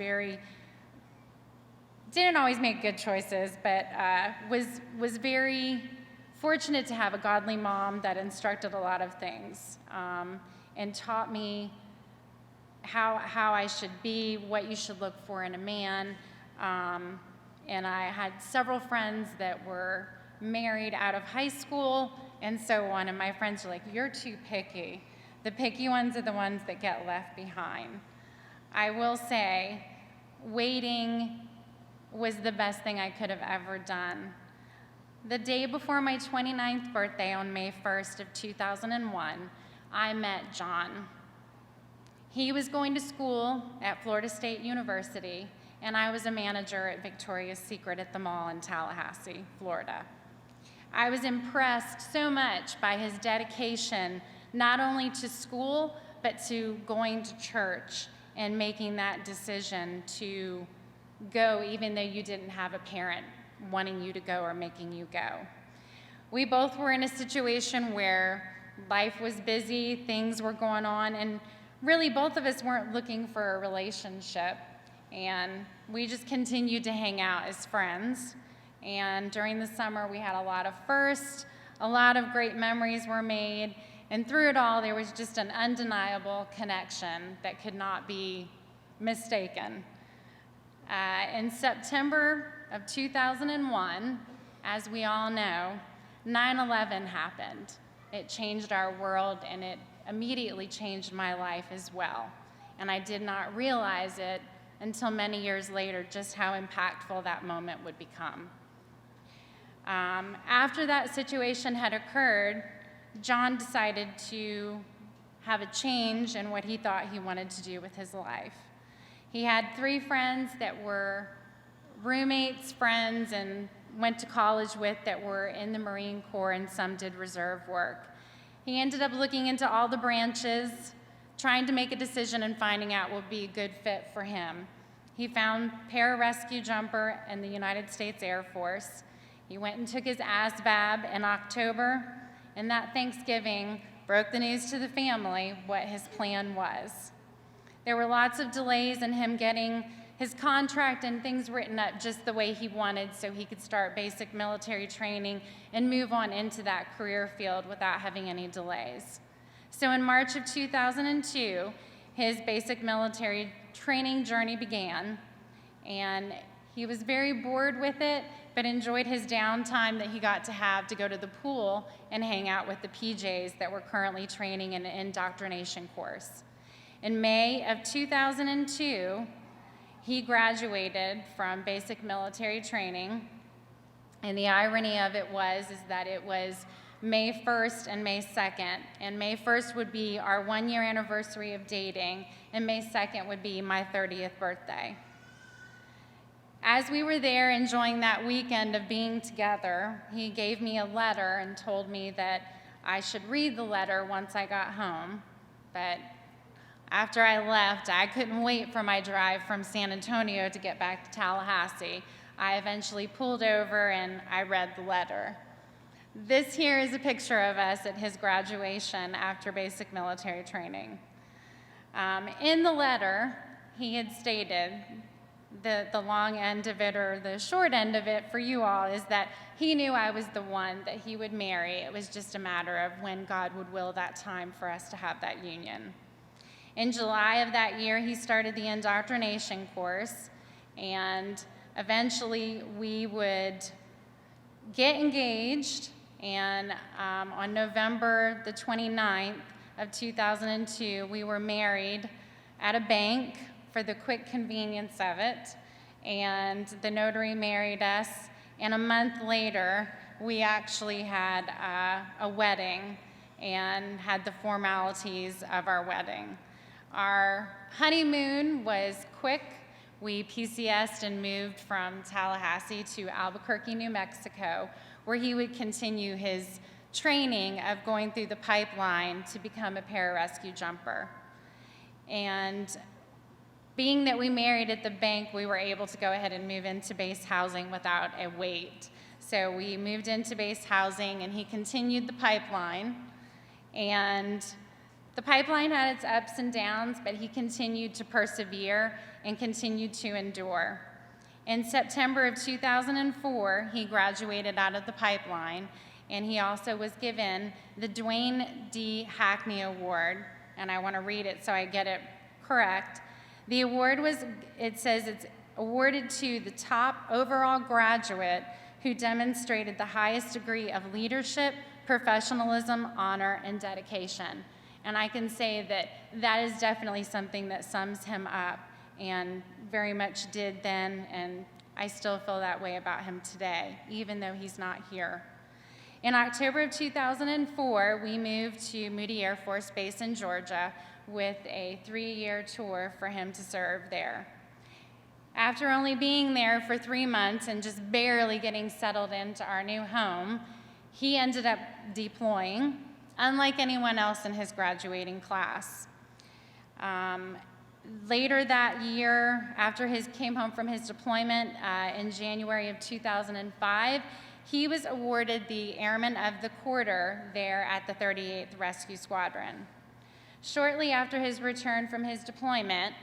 S7: didn't always make good choices, but was very fortunate to have a godly mom that instructed a lot of things and taught me how I should be, what you should look for in a man. And I had several friends that were married out of high school and so on, and my friends were like, you're too picky. The picky ones are the ones that get left behind. I will say, waiting was the best thing I could have ever done. The day before my 29th birthday, on May 1st of 2001, I met John. He was going to school at Florida State University, and I was a manager at Victoria's Secret at the mall in Tallahassee, Florida. I was impressed so much by his dedication, not only to school, but to going to church and making that decision to go even though you didn't have a parent wanting you to go or making you go. We both were in a situation where life was busy, things were going on, and really both of us weren't looking for a relationship, and we just continued to hang out as friends. And during the summer, we had a lot of firsts, a lot of great memories were made, and through it all, there was just an undeniable connection that could not be mistaken. In September of 2001, as we all know, 9/11 happened. It changed our world, and it immediately changed my life as well. And I did not realize it until many years later, just how impactful that moment would become. After that situation had occurred, John decided to have a change in what he thought he wanted to do with his life. He had 3 friends that were roommates, friends, and went to college with that were in the Marine Corps, and some did reserve work. He ended up looking into all the branches, trying to make a decision and finding out what would be a good fit for him. He found pararescue jumper in the United States Air Force. He went and took his ASVAB in October, and that Thanksgiving broke the news to the family what his plan was. There were lots of delays in him getting his contract and things written up just the way he wanted so he could start basic military training and move on into that career field without having any delays. So in March of 2002, his basic military training journey began, and he was very bored with it, but enjoyed his downtime that he got to have to go to the pool and hang out with the PJs that were currently training in an indoctrination course. In May of 2002, he graduated from basic military training, And the irony of it was that it was May 1st and May 2nd. And May 1st would be our 1-year anniversary of dating, and May 2nd would be my 30th birthday. As we were there enjoying that weekend of being together, he gave me a letter and told me that I should read the letter once I got home. But after I left, I couldn't wait for my drive from San Antonio to get back to Tallahassee. I eventually pulled over and I read the letter. This here is a picture of us at his graduation after basic military training. In the letter, he had stated, the long end of it, or the short end of it for you all, is that he knew I was the one that he would marry. It was just a matter of when God would will that time for us to have that union. In July of that year, he started the indoctrination course, and eventually we would get engaged, and on November the 29th of 2002, we were married at a bank for the quick convenience of it, and the notary married us, and a month later, we actually had a wedding and had the formalities of our wedding. Our honeymoon was quick. We PCS'd and moved from Tallahassee to Albuquerque, New Mexico, where he would continue his training of going through the pipeline to become a pararescue jumper. And being that we married at the bank, we were able to go ahead and move into base housing without a wait. So we moved into base housing, and he continued the pipeline. And the pipeline had its ups and downs, but he continued to persevere and continued to endure. In September of 2004, he graduated out of the pipeline, and he also was given the Dwayne D. Hackney Award, and I want to read it so I get it correct. The award says it's awarded to the top overall graduate who demonstrated the highest degree of leadership, professionalism, honor, and dedication. And I can say that that is definitely something that sums him up, and very much did then, and I still feel that way about him today, even though he's not here. In October of 2004, we moved to Moody Air Force Base in Georgia with a 3-year tour for him to serve there. After only being there for 3 months and just barely getting settled into our new home, he ended up deploying, unlike anyone else in his graduating class. Later that year, after he came home from his deployment in January of 2005, he was awarded the Airman of the Quarter there at the 38th Rescue Squadron. Shortly after his return from his deployment,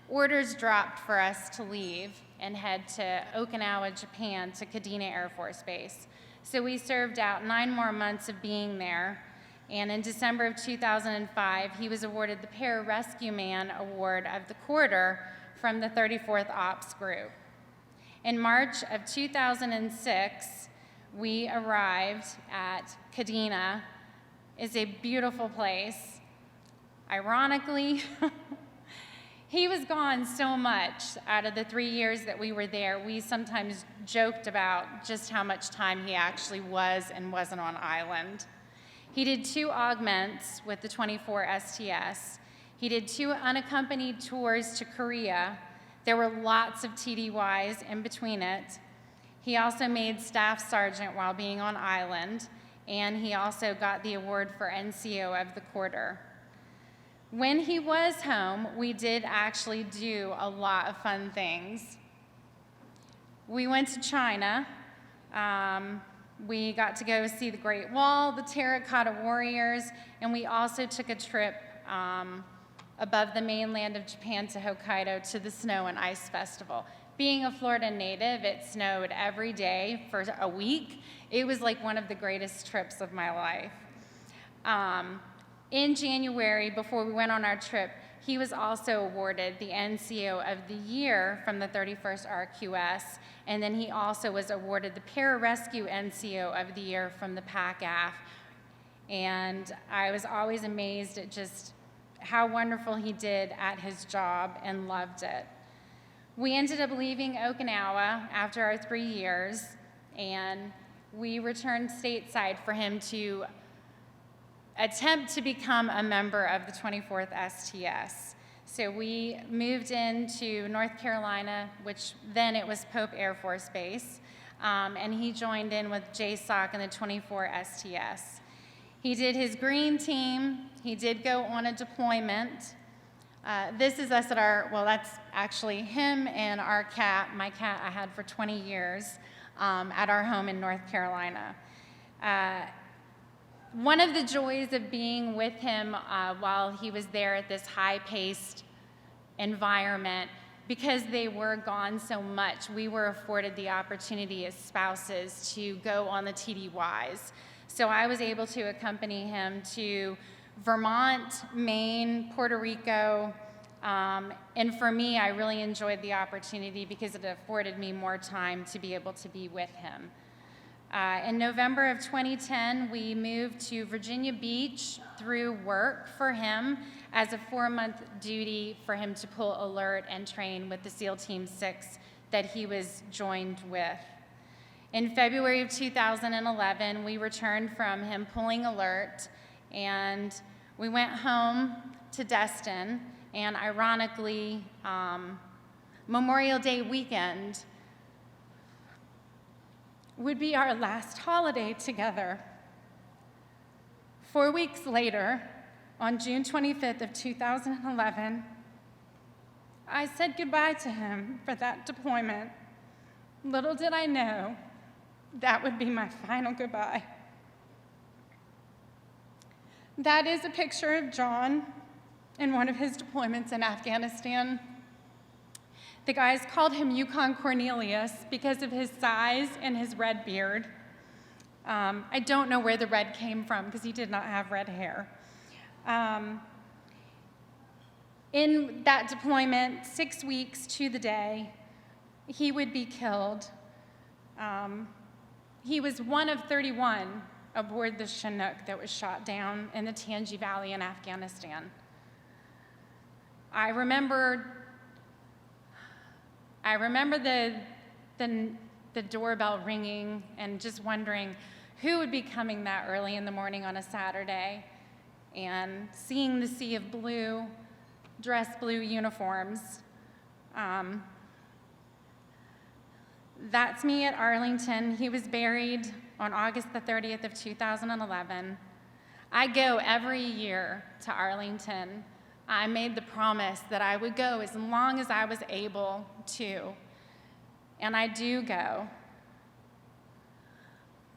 S7: orders dropped for us to leave and head to Okinawa, Japan, to Kadena Air Force Base. So we served out 9 more months of being there, and in December of 2005, he was awarded the Pararescue Man Award of the Quarter from the 34th Ops Group. In March of 2006, we arrived at Kadena. It's a beautiful place. Ironically, he was gone so much out of the 3 years that we were there. We sometimes joked about just how much time he actually was and wasn't on island. He did 2 augments with the 24 STS. He did 2 unaccompanied tours to Korea. There were lots of TDYs in between it. He also made Staff Sergeant while being on island, and he also got the award for NCO of the Quarter. When he was home, we did actually do a lot of fun things. We went to China. We got to go see the Great Wall, the Terracotta Warriors, and we also took a trip above the mainland of Japan to Hokkaido to the Snow and Ice Festival. Being a Florida native, it snowed every day for a week. It was like one of the greatest trips of my life. In January, before we went on our trip, he was also awarded the NCO of the Year from the 31st RQS, and then he also was awarded the Pararescue NCO of the Year from the PACAF. And I was always amazed at just how wonderful he did at his job and loved it. We ended up leaving Okinawa after our 3 years, and we returned stateside for him to attempt to become a member of the 24th STS. So we moved into North Carolina, which then it was Pope Air Force Base, and he joined in with JSOC in the 24 STS. He did his green team. He did go on a deployment. This is us at our, well, that's actually him and our cat, my cat I had for 20 years, at our home in North Carolina. One of the joys of being with him while he was there at this high-paced environment, because they were gone so much, we were afforded the opportunity as spouses to go on the TDYs. So I was able to accompany him to Vermont, Maine, Puerto Rico, and for me, I really enjoyed the opportunity because it afforded me more time to be able to be with him. In November of 2010, we moved to Virginia Beach through work for him as a 4-month duty for him to pull alert and train with the SEAL Team 6 that he was joined with. In February of 2011, we returned from him pulling alert, and we went home to Destin, and ironically, Memorial Day weekend would be our last holiday together. 4 weeks later, on June 25th of 2011, I said goodbye to him for that deployment. Little did I know that would be my final goodbye. That is a picture of John in one of his deployments in Afghanistan. The guys called him Yukon Cornelius because of his size and his red beard. I don't know where the red came from because he did not have red hair. In that deployment, 6 weeks to the day, he would be killed. He was one of 31 aboard the Chinook that was shot down in the Tangi Valley in Afghanistan. I remember the doorbell ringing and just wondering who would be coming that early in the morning on a Saturday, and seeing the sea of blue, dress blue uniforms. That's me at Arlington. He was buried on August the 30th of 2011. I go every year to Arlington. I made the promise that I would go as long as I was able to, and I do go.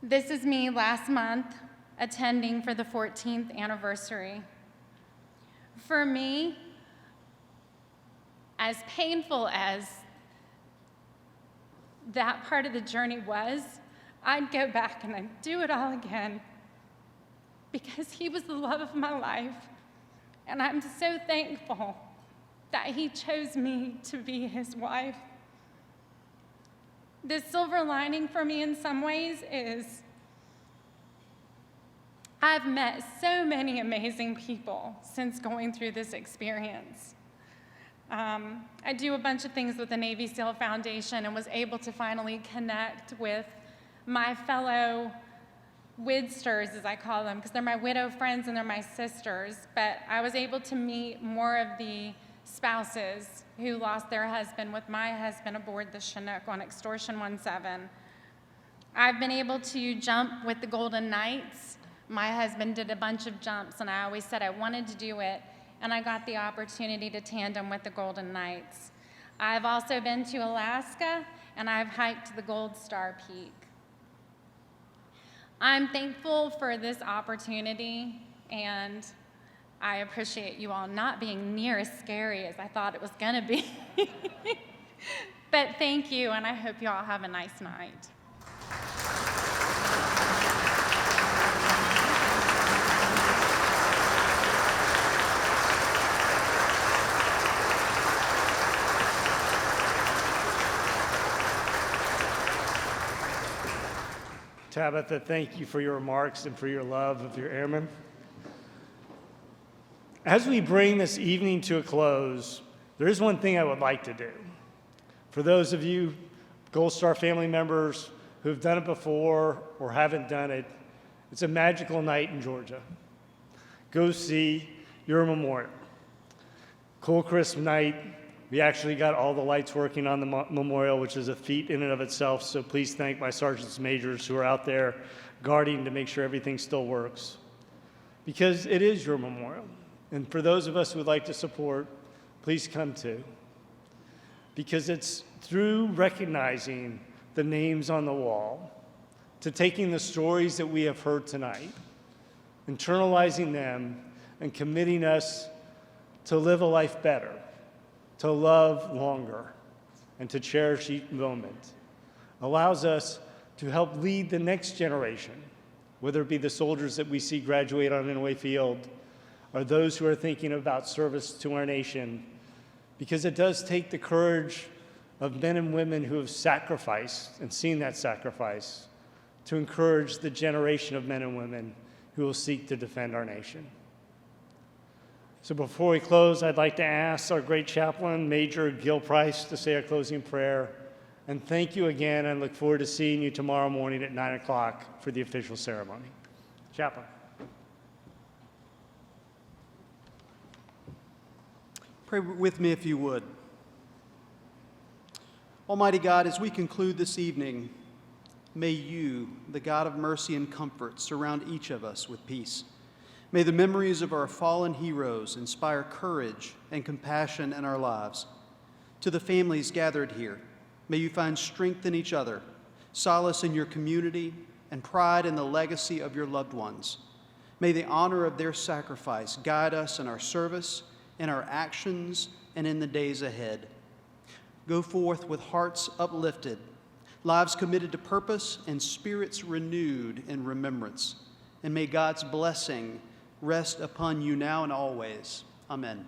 S7: This is me last month attending for the 14th anniversary. For me, as painful as that part of the journey was, I'd go back and I'd do it all again because he was the love of my life. And I'm so thankful that he chose me to be his wife. The silver lining for me in some ways is I've met so many amazing people since going through this experience. I do a bunch of things with the Navy SEAL Foundation and was able to finally connect with my fellow widsters, as I call them, because they're my widow friends and they're my sisters, but I was able to meet more of the spouses who lost their husband with my husband aboard the Chinook on Extortion 17. I've been able to jump with the Golden Knights. My husband did a bunch of jumps, and I always said I wanted to do it, and I got the opportunity to tandem with the Golden Knights. I've also been to Alaska, and I've hiked the Gold Star Peak. I'm thankful for this opportunity, and I appreciate you all not being near as scary as I thought it was gonna be. But thank you, and I hope you all have a nice night.
S1: Tabitha, thank you for your remarks and for your love of your airmen. As we bring this evening to a close, there is one thing I would like to do. For those of you Gold Star family members who have done it before or haven't done it, it's a magical night in Georgia. Go see your memorial. Cool, crisp night. We actually got all the lights working on the memorial, which is a feat in and of itself, so please thank my sergeants majors who are out there guarding to make sure everything still works. Because it is your memorial. And for those of us who would like to support, please come too. Because it's through recognizing the names on the wall, to taking the stories that we have heard tonight, internalizing them, and committing us to live a life better, to love longer, and to cherish each moment, allows us to help lead the next generation, whether it be the soldiers that we see graduate on Inouye Field, or those who are thinking about service to our nation, because it does take the courage of men and women who have sacrificed and seen that sacrifice to encourage the generation of men and women who will seek to defend our nation. So before we close, I'd like to ask our great chaplain, Major Gil Price, to say our closing prayer. And thank you again, and look forward to seeing you tomorrow morning at 9 o'clock for the official ceremony. Chaplain.
S2: Pray with me if you would. Almighty God, as we conclude this evening, may you, the God of mercy and comfort, surround each of us with peace. May the memories of our fallen heroes inspire courage and compassion in our lives. To the families gathered here, may you find strength in each other, solace in your community, and pride in the legacy of your loved ones. May the honor of their sacrifice guide us in our service, in our actions, and in the days ahead. Go forth with hearts uplifted, lives committed to purpose, and spirits renewed in remembrance. And may God's blessing rest upon you now and always. Amen.